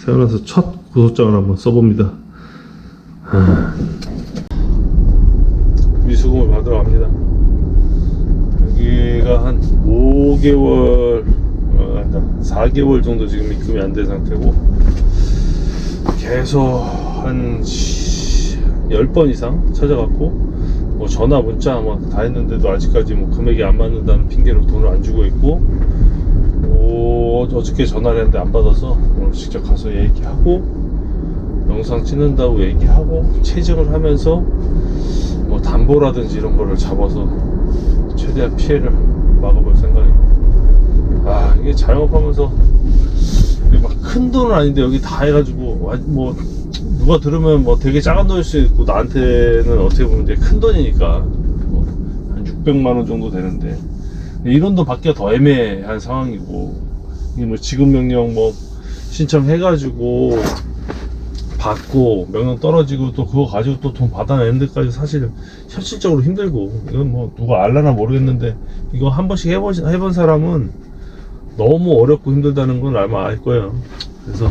태어나서 첫 고소장을 한번 써봅니다. 미수금을 받으러 갑니다. 여기가 한 5개월, 4개월 정도 지금 입금이 안 된 상태고, 계속 한 10번 이상 찾아갔고, 뭐 전화 문자 뭐 다 했는데도 아직까지 뭐 금액이 안 맞는다는 핑계로 돈을 안 주고 있고, 어저께 전화를 했는데 안 받아서 오늘 직접 가서 얘기하고, 영상 찍는다고 얘기하고, 체증을 하면서 뭐 담보라든지 이런 거를 잡아서 최대한 피해를 막아볼 생각입니다. 이게 자영업하면서 막 큰 돈은 아닌데 여기 다 해가지고 뭐 누가 들으면 뭐 되게 작은 돈일 수 있고, 나한테는 어떻게 보면 이제 큰 돈이니까 뭐 한 600만 원 정도 되는데, 이런 돈 받기가 더 애매한 상황이고, 이게 뭐 지급 명령 뭐 신청해가지고 받고 명령 떨어지고 또 그거 가지고 또 돈 받아내는 데까지 사실 현실적으로 힘들고, 이건 뭐 누가 알라나 모르겠는데 이거 한 번씩 해본 사람은 너무 어렵고 힘들다는 건 아마 알 거예요. 그래서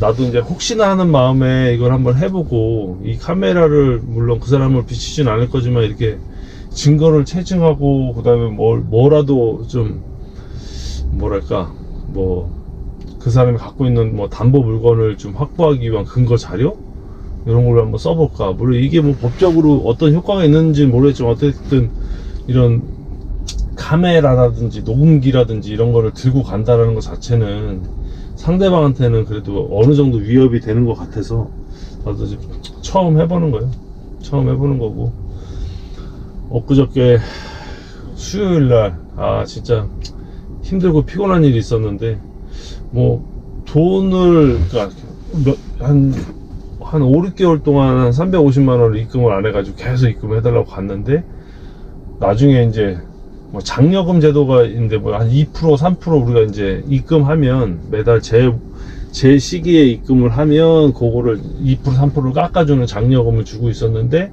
나도 이제 혹시나 하는 마음에 이걸 한번 해보고, 이 카메라를 물론 그 사람을 비치진 않을 거지만 이렇게 증거를 체증하고, 그 다음에 뭐라도 좀 뭐랄까 뭐 그 사람이 갖고 있는 뭐 담보 물건을 좀 확보하기 위한 근거 자료 이런 걸로 한번 써볼까. 물론 이게 뭐 법적으로 어떤 효과가 있는지 모르겠지만, 어쨌든 이런 카메라라든지 녹음기라든지 이런 거를 들고 간다는 것 자체는 상대방한테는 그래도 어느 정도 위협이 되는 것 같아서 나도 지금 처음 해보는 거예요. 처음 해보는 거고, 엊그저께 수요일날 진짜 힘들고 피곤한 일이 있었는데, 뭐 돈을 그러니까 한 5, 6개월 동안 한 350만 원을 입금을 안 해가지고 계속 입금을 해달라고 갔는데, 나중에 이제 뭐 장려금 제도가 있는데 뭐 한 2%, 3% 우리가 이제 입금하면 매달 제 시기에 입금을 하면 그거를 2%, 3%를 깎아주는 장려금을 주고 있었는데,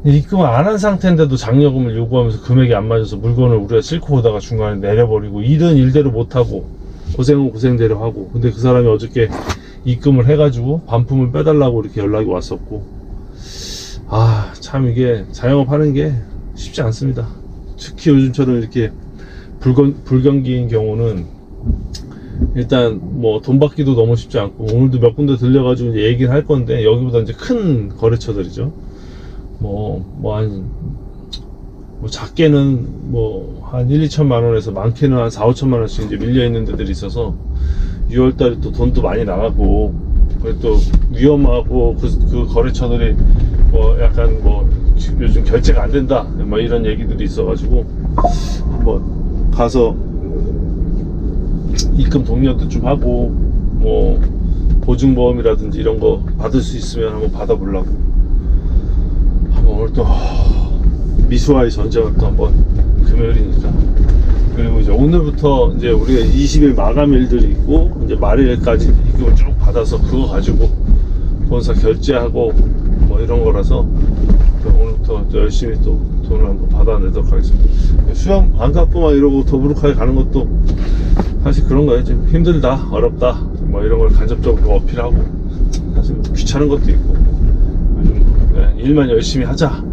입금을 안 한 상태인데도 장려금을 요구하면서 금액이 안 맞아서 물건을 우리가 싣고 오다가 중간에 내려버리고, 일은 일대로 못하고 고생은 고생대로 하고, 근데 그 사람이 어저께 입금을 해가지고 반품을 빼달라고 이렇게 연락이 왔었고, 참 이게 자영업 하는 게 쉽지 않습니다. 특히 요즘처럼 이렇게 불경기인 경우는 일단 뭐 돈 받기도 너무 쉽지 않고, 오늘도 몇 군데 들려가지고 이제 얘기를 할 건데, 여기보다 이제 큰 거래처들이죠. 작게는 한 1, 2천만 원에서 많게는 한 4, 5천만 원씩 이제 밀려 있는 데들이 있어서 6월달에 또 돈도 많이 나가고, 또 위험하고, 그 거래처들이 약간 요즘 결제가 안 된다 이런 얘기들이 있어가지고 한번 가서 입금 독려도 좀 하고, 보증보험이라든지 이런 거 받을 수 있으면 한번 받아보려고. 오늘 또 미수와의 전쟁을 또 한번, 금요일이니까. 그리고 이제 오늘부터 이제 우리가 20일 마감일들이 있고, 이제 말일까지 입금을 쭉 받아서 그거 가지고 본사 결제하고 이런 거라서 오늘부터 열심히 또 돈을 한번 받아내도록 하겠습니다. 수영 안 갖고 이러고 더부룩하게 가는 것도 사실 그런 거예요. 좀 힘들다, 어렵다 이런 걸 간접적으로 어필하고, 사실 귀찮은 것도 있고, 요즘 일만 열심히 하자,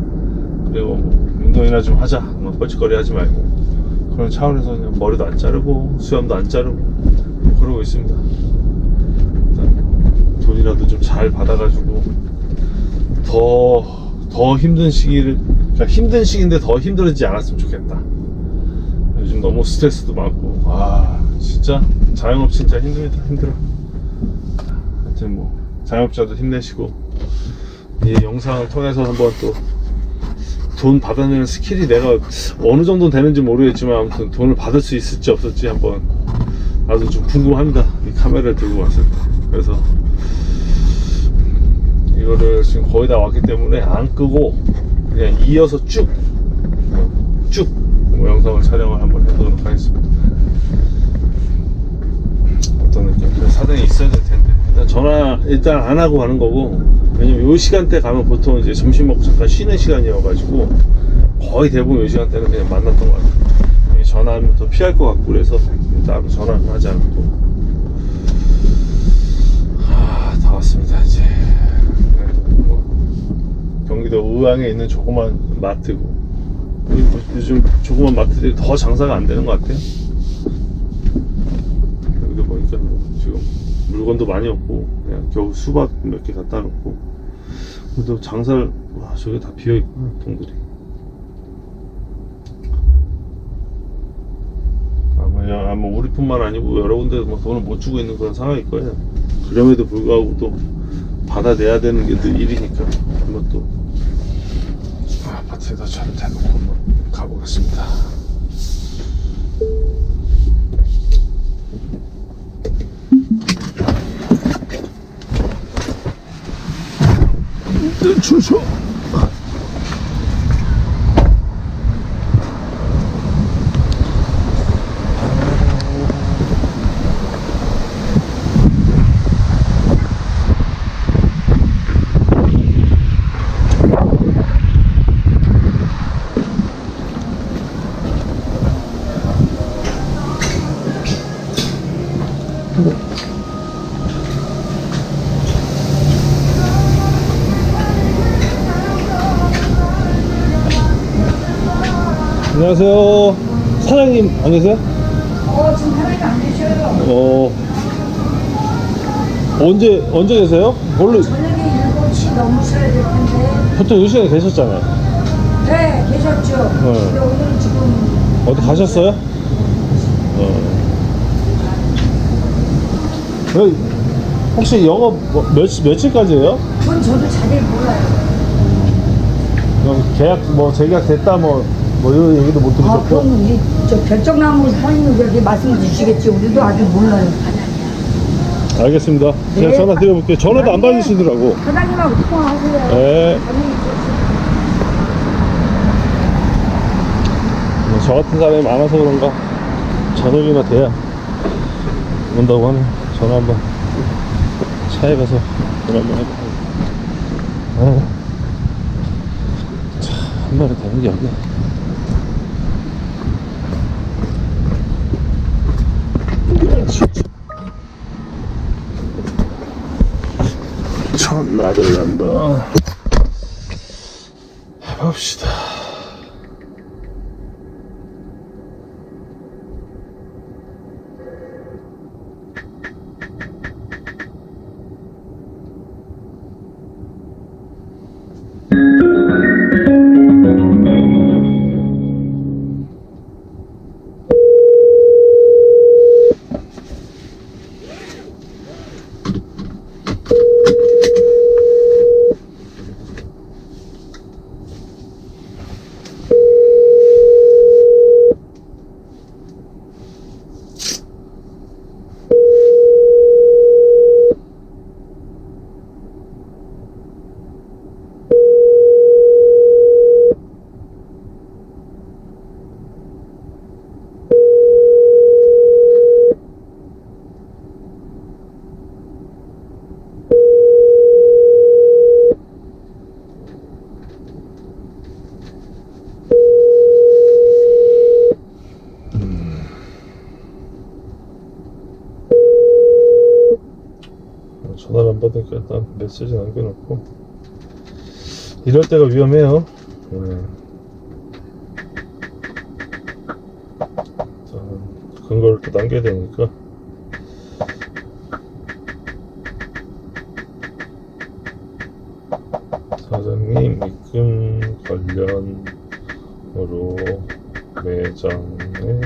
그리고 운동이나 좀 하자, 뻘짓거리 하지 말고, 그런 차원에서 그냥 머리도 안 자르고 수염도 안 자르고 그러고 있습니다. 일단 돈이라도 좀 잘 받아가지고 더 힘든 시기를, 그러니까 힘든 시기인데 더 힘들어지지 않았으면 좋겠다. 요즘 너무 스트레스도 많고, 진짜 자영업 진짜 힘듭니다. 힘들어. 하여튼 자영업자도 힘내시고, 이 영상을 통해서 한번 또 돈 받아내는 스킬이 내가 어느 정도 되는지 모르겠지만, 아무튼 돈을 받을 수 있을지 없을지 한번 나도 좀 궁금합니다. 이 카메라를 들고 왔을 때. 그래서 이거를 지금 거의 다 왔기 때문에 안 끄고 그냥 이어서 쭉 영상을 촬영을 한번 해보도록 하겠습니다. 어떤 느낌? 사정이 있어야 될 텐데, 일단 전화 안 하고 가는 거고, 왜냐면 요 시간대 가면 보통 이제 점심 먹고 잠깐 쉬는 시간이어가지고 거의 대부분 요 시간대는 그냥 만났던 것 같아요. 전화하면 더 피할 것 같고, 그래서 따로 전화는 하지 않고. 고향에 있는 조그만 마트고, 요즘 조그만 마트들이 더 장사가 안 되는 것 같아요. 여기도 보니까 뭐 지금 물건도 많이 없고 그냥 겨우 수박 몇 개 갖다 놓고, 그래도 장사를, 와, 저게 다 비어있구나, 동들이. 아마 우리뿐만 아니고 여러 군데 뭐 돈을 못 주고 있는 그런 상황일 거예요. 그럼에도 불구하고 또 받아내야 되는 게 또 일이니까 한번 또 아파트에다 차를 대놓고 한번 가보겠습니다. 주소. 안녕하세요. 사장님 안 계세요? 지금 사람이 안 계셔요. 언제 계세요? 원래 저녁에 7시 넘으셔야 될 텐데. 보통 이 시간에 계셨잖아요. 네, 계셨죠. 근데 오늘 지금 어디 가셨어요? 혹시 영업 며칠까지예요? 그건 저도 자세히 몰라요. 계약 재계약 됐다 이런 얘기도 못 들으셨고. 그럼 저 결정나무 선임은 여기 말씀해 주시겠지. 우리도 아직 몰라요. 알겠습니다. 제가 네. 전화 드려볼게요. 전화도 안 받으시더라고. 사장님하고 통화하세요. 네. 저 같은 사람이 많아서 그런가 저녁이나 돼야 온다고 하네. 전화 한번 차에 가서 전화 한번 해볼게요. 차, 한 마리 되는 게 여기. 첫날을 한번 해봅시다. 전화를 안 받으니까 일단 메시지 남겨놓고. 이럴 때가 위험해요. 근거를 또 남겨야 되니까. 사장님 입금 관련으로 매장에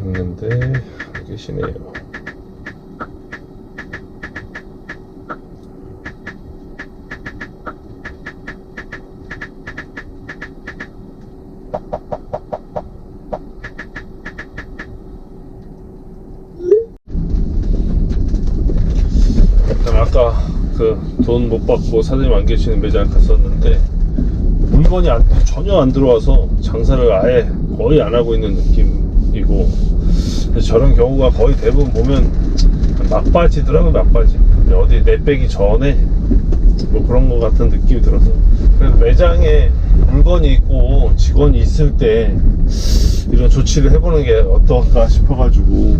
있는데 안 계시네요. 아까 그 돈 못 받고 사장님 안 계시는 매장 갔었는데 물건이 전혀 안 들어와서 장사를 아예 거의 안 하고 있는 느낌이고, 저런 경우가 거의 대부분 보면 막바지더라고요. 막바지. 어디 내빼기 전에 뭐 그런 거 같은 느낌이 들어서, 그래서 매장에 물건이 있고 직원이 있을 때 이런 조치를 해보는 게 어떨까 싶어가지고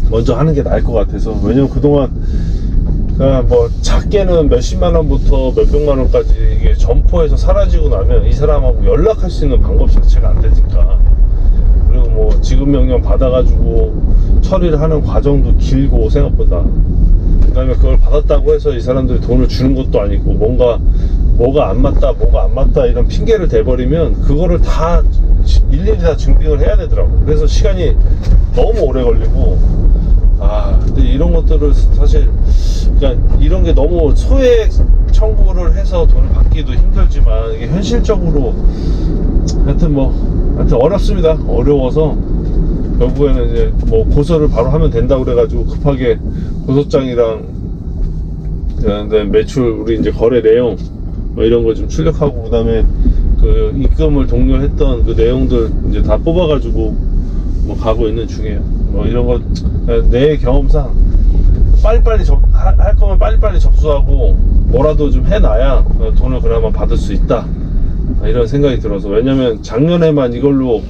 먼저 하는 게 나을 것 같아서. 왜냐면 그동안 그러니까 뭐 작게는 몇십만 원부터 몇백만 원까지 이게 점포에서 사라지고 나면 이 사람하고 연락할 수 있는 방법 자체가 안 되니까. 그리고 뭐 지급 명령 받아가지고 처리를 하는 과정도 길고 생각보다. 그다음에 그걸 받았다고 해서 이 사람들이 돈을 주는 것도 아니고 뭐가 안 맞다 이런 핑계를 대버리면 그거를 다 일일이 다 증빙을 해야 되더라고. 그래서 시간이 너무 오래 걸리고. 근데 이런 것들을 사실 그러니까 이런 게 너무 소액 청구를 해서 돈을 받기도 힘들지만 이게 현실적으로 하여튼 어렵습니다. 어려워서 결국에는 이제 뭐 고소를 바로 하면 된다고 그래가지고 급하게 고소장이랑 그다음에 매출 우리 이제 거래 내용 뭐 이런 거 좀 출력하고 그다음에 그 입금을 독려했던 그 내용들 이제 다 뽑아가지고 뭐 가고 있는 중이에요. 뭐 이런 거 내 경험상 빨리빨리 할 거면 빨리빨리 접수하고 뭐라도 좀 해놔야 돈을 그나마 받을 수 있다. 이런 생각이 들어서. 왜냐면 작년에만 이걸로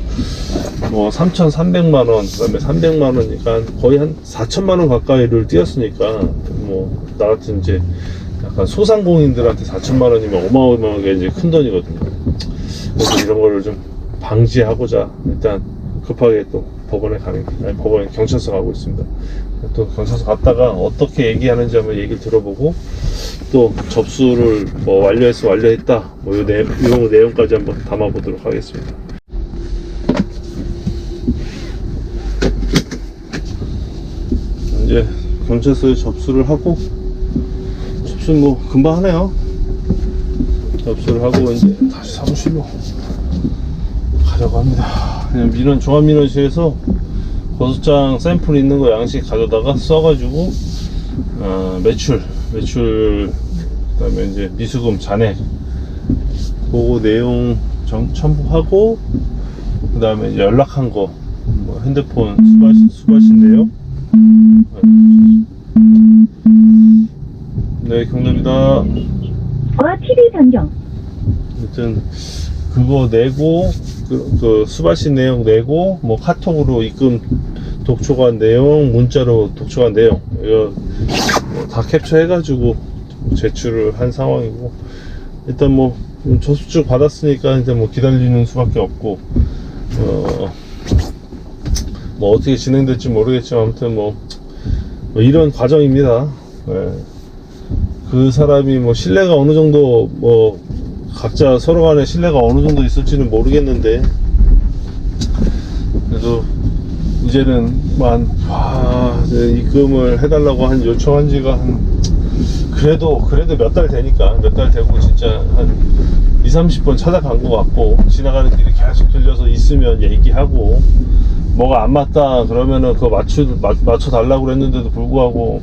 뭐 3,300만 원, 그 다음에 300만 원이니까 거의 한 4천만 원 가까이를 뛰었으니까 뭐 나 같은 이제 약간 소상공인들한테 4천만 원이면 어마어마하게 이제 큰 돈이거든요. 그래서 이런 거를 좀 방지하고자 일단 급하게 또 법원에 법원에 경찰서 가고 있습니다. 또 경찰서 갔다가 어떻게 얘기하는지 한번 얘기를 들어보고 또 접수를 뭐 완료했다 뭐 요 내용까지 한번 담아보도록 하겠습니다. 이제 경찰서에 접수를 하고 접수 뭐 금방 하네요. 접수를 하고 이제 다시 사무실로 가려고 합니다. 그냥 종합민원실에서 고소장 샘플 있는 거 양식 가져다가 써가지고 매출 그다음에 이제 미수금 잔액 그거 내용 첨부하고 그다음에 이제 연락한 거 뭐 핸드폰 수바신데요. 네, 경례입니다. TV 변경. 아무튼 그거 내고 그 수바신 내용 내고 뭐 카톡으로 입금 독촉한 내용 문자로 독촉한 내용 이거 다 캡처해가지고 제출을 한 상황이고 일단 뭐 접수증 받았으니까 이제 뭐 기다리는 수밖에 없고 뭐 어떻게 진행될지 모르겠지만 아무튼 뭐 이런 과정입니다. 네. 그 사람이 뭐 신뢰가 어느 정도 뭐 각자 서로 간에 신뢰가 어느 정도 있을지는 모르겠는데 그래도 이제는 입금을 해달라고 한 요청한 지가 그래도 몇 달 되니까 몇 달 되고 진짜 한 20-30번 찾아간 것 같고 지나가는 길에 계속 들려서 있으면 얘기하고 뭐가 안 맞다 그러면은 그거 맞춰 달라고 그랬는데도 불구하고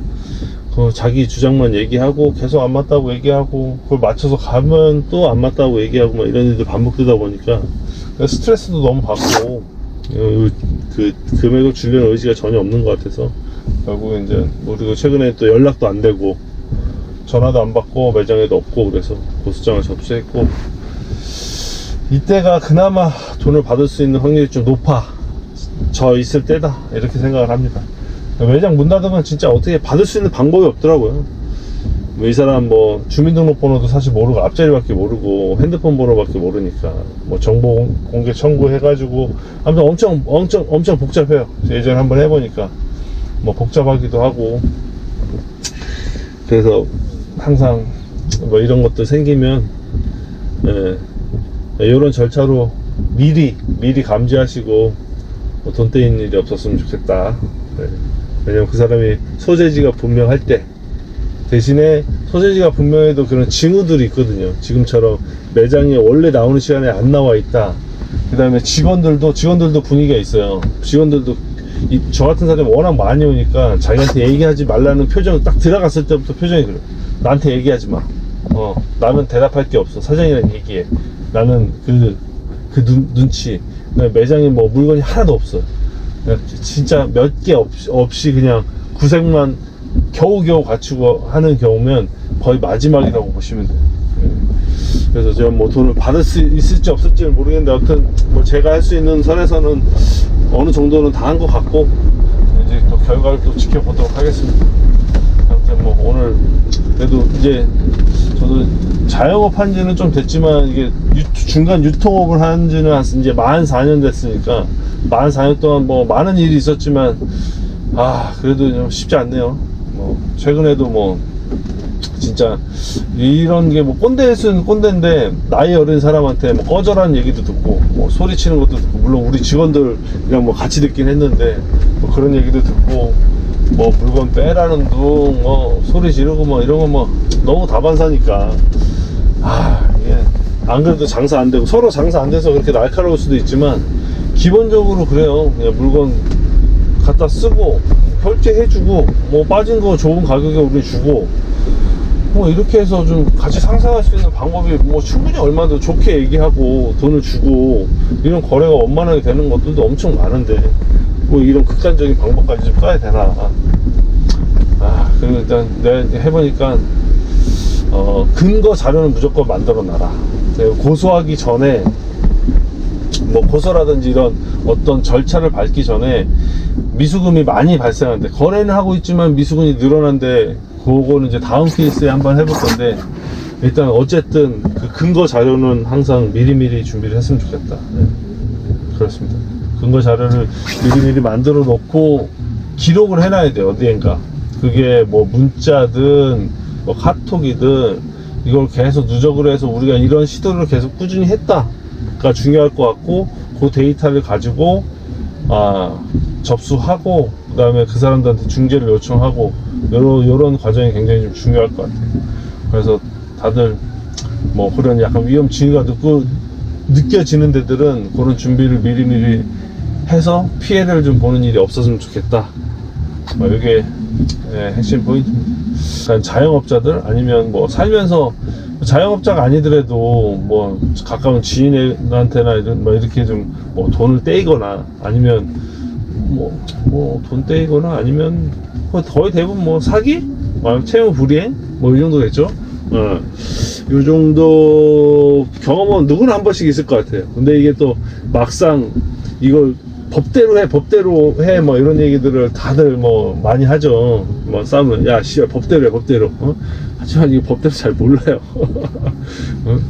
그 자기 주장만 얘기하고 계속 안 맞다고 얘기하고 그걸 맞춰서 가면 또 안 맞다고 얘기하고 막 이런 일들 반복되다 보니까 스트레스도 너무 받고 그 금액을 주려는 의지가 전혀 없는 것 같아서 결국 이제 그리고 최근에 또 연락도 안 되고 전화도 안 받고 매장에도 없고 그래서 고소장을 접수했고 이때가 그나마 돈을 받을 수 있는 확률이 좀 높아져 있을 때다 이렇게 생각을 합니다. 매장 문 닫으면 진짜 어떻게 받을 수 있는 방법이 없더라고요. 이 사람 뭐 주민등록번호도 사실 모르고 앞자리밖에 모르고 핸드폰 번호밖에 모르니까 뭐 정보 공개 청구해가지고 아무튼 엄청 복잡해요. 예전에 한번 해보니까 뭐 복잡하기도 하고 그래서 항상 뭐 이런 것도 생기면 이런 절차로 미리 감지하시고 뭐 돈 떼인 일이 없었으면 좋겠다. 왜냐면 그 사람이 소재지가 분명할 때 대신에 소재지가 분명해도 그런 징후들이 있거든요. 지금처럼 매장에 원래 나오는 시간에 안 나와 있다. 그 다음에 직원들도 분위기가 있어요. 직원들도 저 같은 사람이 워낙 많이 오니까 자기한테 얘기하지 말라는 표정 딱 들어갔을 때부터 표정이 그래. 나한테 얘기하지 마. 나는 대답할 게 없어. 사장이랑 얘기해. 나는 그 눈치. 매장에 뭐 물건이 하나도 없어요. 진짜 몇 개 없이 그냥 구색만 겨우겨우 갖추고 하는 경우면 거의 마지막이라고 보시면 돼요. 그래서 제가 뭐 돈을 받을 수 있을지 없을지는 모르겠는데 아무튼 뭐 제가 할 수 있는 선에서는 어느 정도는 다 한 것 같고 이제 또 결과를 또 지켜보도록 하겠습니다. 아무튼 하여튼 뭐 오늘 그래도 이제 저도 자영업 한 지는 좀 됐지만 이게 중간 유통업을 한 지는 한 이제 44년 됐으니까 44년 동안 뭐 많은 일이 있었지만 그래도 좀 쉽지 않네요. 뭐 최근에도 뭐 진짜 이런 게 뭐 꼰대는 꼰대인데 나이 어린 사람한테 뭐 꺼져라는 얘기도 듣고 뭐 소리치는 것도 듣고, 물론 우리 직원들이랑 뭐 같이 듣긴 했는데 뭐 그런 얘기도 듣고 뭐 물건 빼라는 둥 뭐 소리 지르고 뭐 이런 거 뭐 너무 다반사니까 이게 안 그래도 장사 안 되고 서로 장사 안 돼서 그렇게 날카로울 수도 있지만 기본적으로 그래요. 그냥 물건 갖다 쓰고 결제해주고 뭐 빠진 거 좋은 가격에 우리 주고 뭐 이렇게 해서 좀 같이 상생할 수 있는 방법이 뭐 충분히 얼마나 좋게 얘기하고 돈을 주고 이런 거래가 원만하게 되는 것들도 엄청 많은데 뭐 이런 극단적인 방법까지 좀 써야 되나. 그리고 일단 내가 해보니까 근거 자료는 무조건 만들어 놔라. 고소하기 전에 뭐 고소라든지 이런 어떤 절차를 밟기 전에 미수금이 많이 발생하는데, 거래는 하고 있지만 미수금이 늘어난데 그거는 이제 다음 케이스에 한번 해볼 건데, 일단 어쨌든 그 근거 자료는 항상 미리미리 준비를 했으면 좋겠다. 네. 그렇습니다. 근거 자료를 미리미리 만들어 놓고 기록을 해놔야 돼요. 어디엔가. 그게 뭐 문자든 뭐 카톡이든 이걸 계속 누적을 해서 우리가 이런 시도를 계속 꾸준히 했다가 중요할 것 같고, 그 데이터를 가지고 접수하고 그 다음에 그 사람들한테 중재를 요청하고 요런 과정이 굉장히 좀 중요할 것 같아요. 그래서 다들 뭐 그런 약간 위험 징후가 느껴지는 데들은 그런 준비를 미리미리 해서 피해를 좀 보는 일이 없었으면 좋겠다. 이게 핵심 포인트입니다. 그러니까 자영업자들 아니면 뭐 살면서 자영업자가 아니더라도 뭐 가까운 지인한테나 이렇게 좀 뭐 돈을 떼이거나 아니면 뭐 돈 떼이거나 아니면 거의 대부분 뭐 사기? 채무 불이행? 뭐 이 정도겠죠? 이 정도 경험은 누구나 한 번씩 있을 것 같아요. 근데 이게 또 막상 이걸 법대로 해 뭐 이런 얘기들을 다들 뭐 많이 하죠. 뭐 싸우면 야 씨발 법대로 해 법대로. 하지만 이거 법대로 잘 몰라요.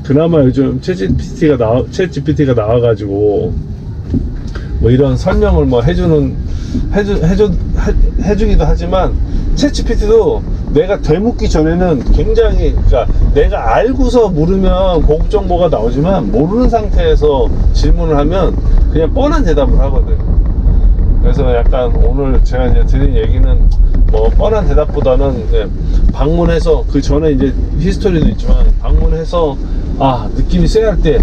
그나마 요즘 챗GPT가 나와가지고 뭐 이런 설명을 뭐 해주기도 하지만 챗GPT도 내가 되묻기 전에는 굉장히, 그러니까 내가 알고서 물으면 고급 정보가 나오지만 모르는 상태에서 질문을 하면 그냥 뻔한 대답을 하거든. 그래서 약간 오늘 제가 이제 드린 얘기는 뭐 뻔한 대답보다는 이제 방문해서, 그 전에 이제 히스토리도 있지만 방문해서 느낌이 쎄할 때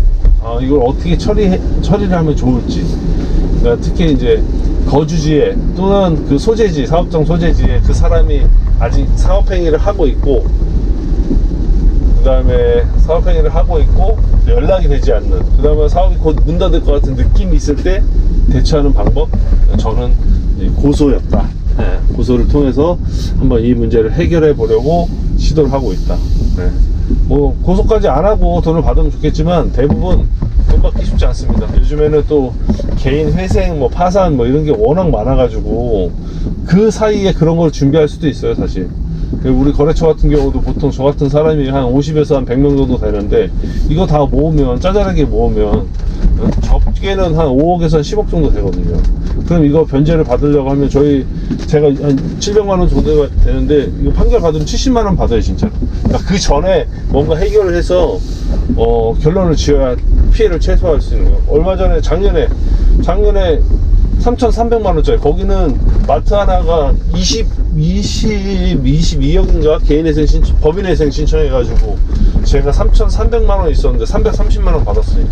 이걸 어떻게 처리를 하면 좋을지, 그러니까 특히 이제 거주지에 또는 그 소재지, 사업장 소재지에 그 사람이 아직 사업행위를 하고 있고, 그 다음에 사업행위를 하고 있고 연락이 되지 않는, 그 다음에 사업이 곧 문 닫을 것 같은 느낌이 있을 때 대처하는 방법, 저는 고소였다. 고소를 통해서 한번 이 문제를 해결해 보려고 시도를 하고 있다. 뭐 고소까지 안 하고 돈을 받으면 좋겠지만 대부분 돈 받기 쉽지 않습니다. 요즘에는 또 개인 회생, 뭐 파산, 뭐 이런 게 워낙 많아가지고 그 사이에 그런 걸 준비할 수도 있어요, 사실. 우리 거래처 같은 경우도 보통 저 같은 사람이 한 50에서 한 100명 정도 되는데, 이거 다 모으면, 짜잘하게 모으면 적게는 한 5억에서 한 10억 정도 되거든요. 그럼 이거 변제를 받으려고 하면 제가 한 700만원 정도가 되는데, 이거 판결 받으면 70만원 받아요, 진짜로. 그러니까 그 전에 뭔가 해결을 해서 결론을 지어야 피해를 최소화할 수 있는 거예요. 얼마 전에 작년에 3,300만원짜리, 거기는 마트 하나가 22억인가 개인회생 법인회생 신청해가지고 제가 3,300만원 있었는데 330만원 받았어요.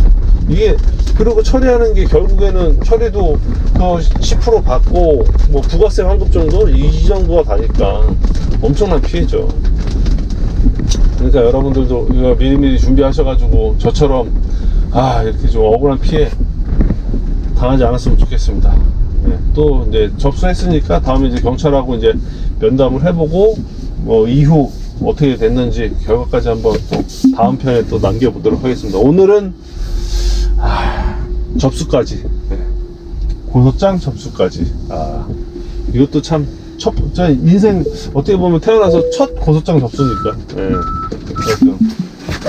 이게, 그리고 처리하는 게 결국에는 처리도 그 10% 받고 뭐 부가세 환급 정도? 이 정도가 다니까 엄청난 피해죠. 그러니까 여러분들도 이거 미리미리 준비하셔가지고 저처럼 이렇게 좀 억울한 피해 당하지 않았으면 좋겠습니다. 또 이제 접수했으니까 다음에 이제 경찰하고 이제 면담을 해보고 뭐 이후 어떻게 됐는지 결과까지 한번 또 다음 편에 또 남겨보도록 하겠습니다. 오늘은 접수까지, 고소장 접수까지. 이것도 참 저 인생 어떻게 보면 태어나서 첫 고소장 접수니까. 예. 그래서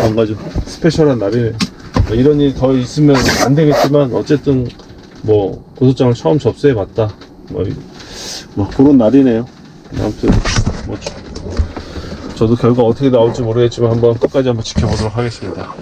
뭔가 좀 스페셜한 날이네. 뭐 이런 일이 더 있으면 안 되겠지만 어쨌든 뭐 고소장을 처음 접수해봤다. 뭐 그런 날이네요. 아무튼 뭐 저도 결과 어떻게 나올지 모르겠지만 한번 끝까지 한번 지켜보도록 하겠습니다.